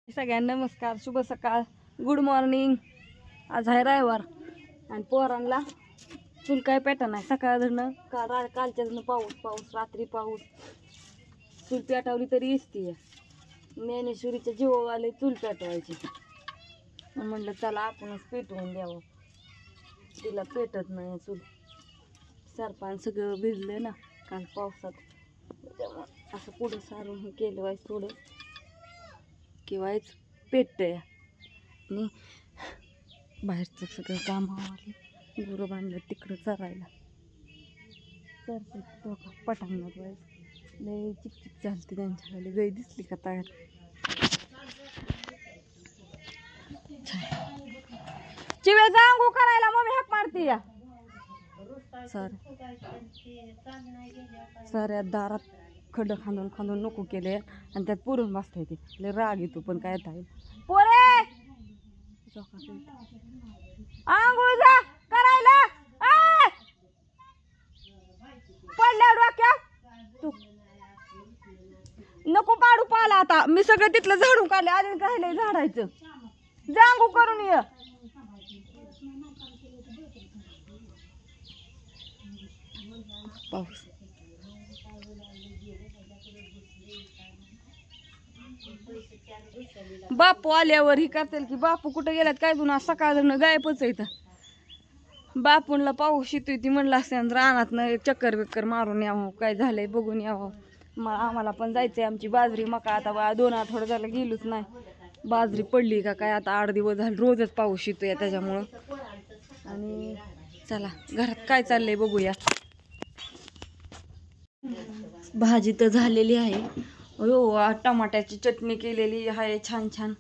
सगळ्यांना नमस्कार, शुभ सकाळ, गुड मॉर्निंग। आज आहे रविवार आणि पोरांना चूल काय पेटा नाही। सकाळ धरणं कालच्या धरणं पाऊस रात्री पाऊस, चूल पेटवली तरी इसती ज्ञानेश्वरीच्या जीवावाले चूल पेटवायची। म्हणलं चला आपणच पेटवून द्यावं, तिला पेटत नाही चूल। सरपान सगळं भिजलं ना काल पावसात, त्यामुळे असं पुढं सारून हे केलं व्हायचं थोडं किंवाच पेटतंय। आणि बाहेरचं सगळं काम आवरलं, गुरं बांधलं तिकडं चरायला, चरते पटांगणात व्हायचं लय चिकचिक चालते त्यांच्याकडे। गाय दिसली का तयार? चिवेचा अंघोळ करायला मम्मी हाक मारते या साऱ्या दारात खड्ड खांदून खांदून नको केले आणि त्यात पुरून बसता येते। लय राग येतो पण काय आहे पोरे आंघोळ जा करायला पडल्या डोक्या तू नको पाडू पाला। आता मी सगळं तिथलं झाडून काढले, अजून राहिलंय झाडायचं। जा आंघोळ करून ये। पाऊस बापू आल्यावर ही करतील की बापू कुठे गेल्यात काय जुना सकाळ गायबच आहे। बापूंला पाऊस येतोय ती म्हणलं असते रानात न चक्कर बिक्कर मारून यावं, काय झालंय बघून यावं। मग आम्हाला पण जायचंय। आमची बाजरी मका आता 2 आठवडे झालं गेलोच नाही। बाजरी पडली का काय आता 8 दिवस झाले, रोजच पाऊस येतोय त्याच्यामुळं। आणि चला घरात काय चाललंय बघूया। भाजी तर झालेली आहे, हो टमाट्याची चटणी केलेली आहे छान छान।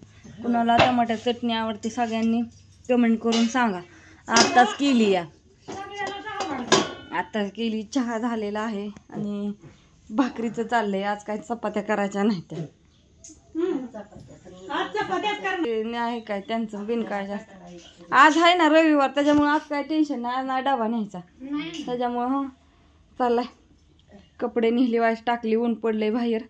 कुणाला टमाट्याची चटणी आवडते सगळ्यांनी कमेंट करून सांगा। आत्ताच केली आत्ताच केली, चहा झालेला आहे आणि भाकरीचं चाललंय। आज काय चपात्या करायच्या नाही त्या आहे काय त्यांचं बिनकाळ जास्त। आज आहे ना रविवार, त्याच्यामुळे आज काय टेन्शन नाही, आज नाही डबा न्यायचा त्याच्यामुळं चाललाय। कपडे नेहली वाईस टाकली, ऊन पडले बाहेर,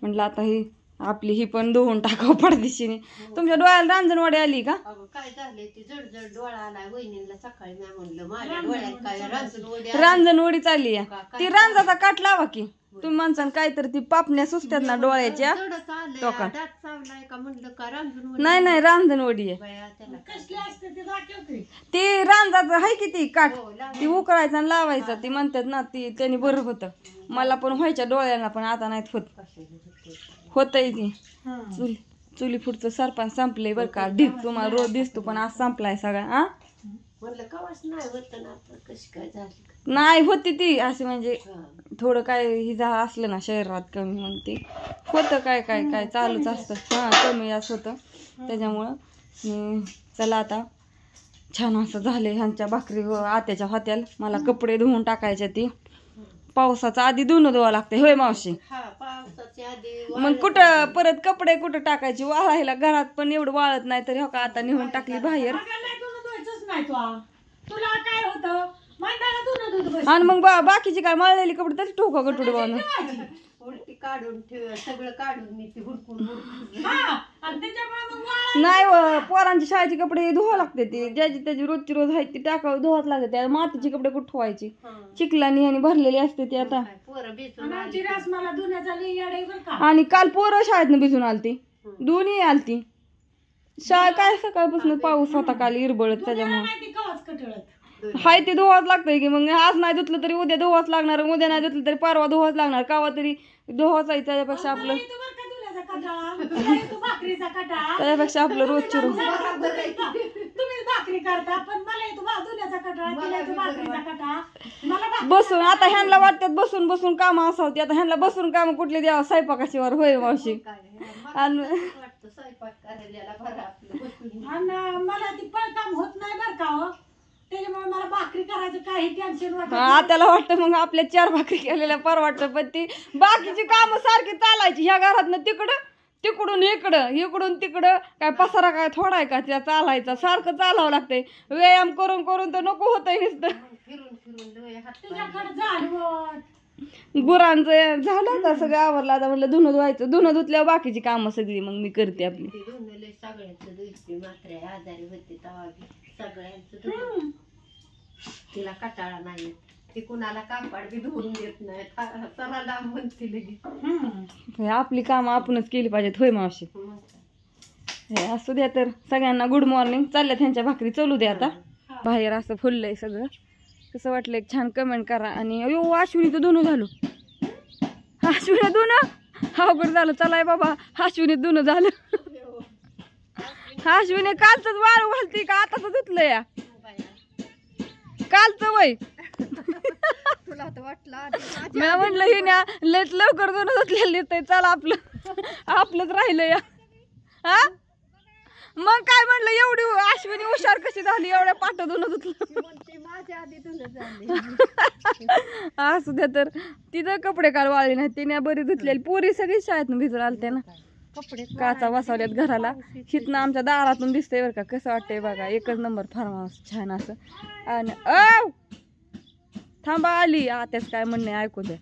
म्हणलं आता ही आपली ही पण धुवून टाकावं पडदिशीने। तुमच्या डोळ्याला रांजणवाडी आली का? काय झाले ती जड डोळा आलाय वहिनीला सकाळी मी म्हणलं माझ्या डोळ्यात काय रांजणवाडी चालली आहे ती। रांजाचा काट लावा की तुम्ही माणसानं, काय तर ती पापण्या सुचतात ना डोळ्याच्या टोका। नाही नाही रांजणवाडी आहे ती, रांजाचं आहे की ती काठ, ती उकळायचं आणि लावायचं ती म्हणतात ना, ती त्यांनी बरं होतं। मला पण व्हायच्या डोळ्यांना पण आता नाहीत होतय ती। चुली पुढचं सरपण संपलंय बरं का, ढीक तुम्हाला रोज दिसतो पण आज संपलाय सगळा। नाही होती ती अशी म्हणजे थोडं काय ही असलं ना शरीरात कमी म्हणते होतं, काय काय काय चालूच असतं। हा कमी असं होतं त्याच्यामुळं। चला आता छान असं झाले ह्यांच्या भाकरी आत्याच्या होत्याल। मला कपडे धुवून टाकायच्या ती, पावसाचा आधी धुणं धुवा लागते होय मावशी? मग कुठं परत कपडे कुठं टाकायची वाळायला, घरात पण एवढं वाळत नाही तरी हो का आता निघून टाकली बाहेर। आणि मग बाकीची काय मळलेली कपडे तरी ठोका गटुडे बांधून नाही पोरांची शाळेची कपडे धुवा लागते ती, ज्याची त्याची रोजची रोज आहे ती टाकावं धुवाच लागते। मातीची कपडे कुठं ठेवायची, चिखलानी आणि भरलेली असते ती आता। आणि काल पोरं शाळेतनं भिजून आलती, दोन्ही आलती शाळा। काय सकाळपासून पाऊस होता काल इरबळत, त्याच्यामुळे हाय ते धुवाच लागतंय की। मग आज नाही धुतलं तरी उद्या धुवाच लागणार, उद्या नाही धुतलं तरी परवा धुवाच लागणार, कावा तरी धुवाच आहे। त्याच्यापेक्षा आपलं रोजची रोज बसून आता ह्यांना वाटतात बसून बसून काम असावती। आता ह्यांना बसून काम कुठले द्यावं स्वयंपाकाशिवार होय मावशी? आणि मला ती काम होत नाही बरं का, त्याच्यामुळे मला भाकरी करायचं काही टेन्शन वाटत। त्याला वाटतं मग आपल्या 4 भाकरी केलेल्या परवडतं, पण ती बाकीची कामं सारखी चालायची ह्या घरातनं तिकडं तिकडून इकडं इकडून तिकडं। काय पसारा काय थोडा आहे का त्या चालायचा, सारखं चालावं लागतंय। व्यायाम करून करून तर नको होतंय नुसतं। गुरांचं झालं आता सगळं आवरलं, आता म्हणलं धुणं धुवायचं, धुणं धुतल्यावर बाकीची कामं सगळी मग मी करते आपली। धुतले सगळ्यांचं धुतले मात्र आजारी होते तेव्हा बी सगळ्यांचं धुतलं तिला कटाळा नाही ती कुणाला कापड बी धुवून देत नाही चला लांब म्हणते लगेच आपली कामं आपणच केली पाहिजेत होय मावशी. हे असू द्या तर सगळ्यांना गुड मॉर्निंग. चालल्या त्यांच्या भाकरी चलू द्या आता. बाहेर असं फुललंय सगळं. कसं वाटलं एक छान कमेंट करा. आणि अयो अश्विनीचं धुणं झालं. अश्विनी धुणं अवघड झालं. चलाय बाबा अश्विनी धुणं झालं. अश्विनी कालच वाळू घालती का आताच धुतलं या कालचं वय. तुला तर वाटलं मी म्हणलं ही ना लयच लवकर धुणं धुतलेलं दिसतंय. चला आपलंच राहिलं या. हा मग काय म्हणलं एवढी अश्विनी हुशार कशी झाली एवढ्या पाठ धुणं धुतलं. माझ्या आधी तुला असू द्या तर तिथं कपडे काल वाळले नाही तिने बरी धुतलेली. पोरी सगळी शाळेतून भिजून आलते ना. कपडे काचा बसवल्यात घराला. हिथनं आमच्या दारातून दिसतंय बरं का कसं वाटतंय बघा. एकच नंबर फार्म हाऊस छान असं. आणि थांबा आली आत्याच काय म्हणणे ऐकू द्या.